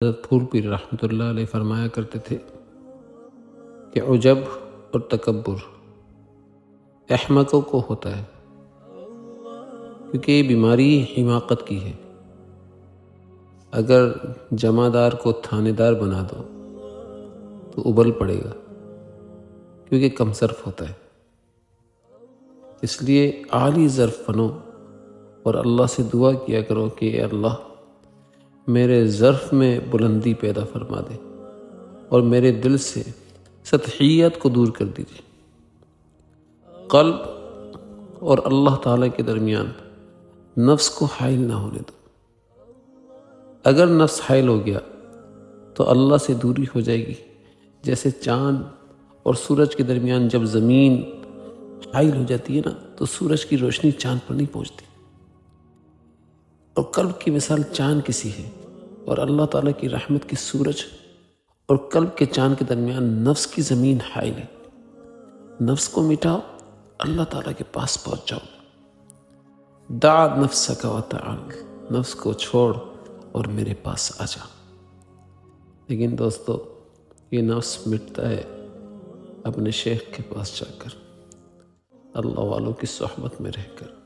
حضرت پھول پیر رحمۃ اللہ علیہ فرمایا کرتے تھے کہ عجب اور تکبر احمقوں کو ہوتا ہے، کیونکہ یہ بیماری حماقت کی ہے۔ اگر جمعدار کو تھانے دار بنا دو تو ابل پڑے گا، کیونکہ کم ظرف ہوتا ہے۔ اس لیے عالی ظرف بنو اور اللہ سے دعا کیا کرو کہ اے اللہ میرے ظرف میں بلندی پیدا فرما دے اور میرے دل سے سطحیت کو دور کر دیجیے۔ قلب اور اللہ تعالیٰ کے درمیان نفس کو حائل نہ ہونے دو۔ اگر نفس حائل ہو گیا تو اللہ سے دوری ہو جائے گی، جیسے چاند اور سورج کے درمیان جب زمین حائل ہو جاتی ہے نا تو سورج کی روشنی چاند پر نہیں پہنچتی۔ اور قلب کی مثال چاند کی سی ہے، اور اللہ تعالیٰ کی رحمت کی سورج اور قلب کے چاند کے درمیان نفس کی زمین حائل ہے۔ نفس کو مٹاؤ، اللہ تعالیٰ کے پاس پہنچ جاؤ۔ دع نفسک وتعال، نفس کو چھوڑ اور میرے پاس آ جا۔ لیکن دوستو، یہ نفس مٹتا ہے اپنے شیخ کے پاس جا کر، اللہ والوں کی صحبت میں رہ کر۔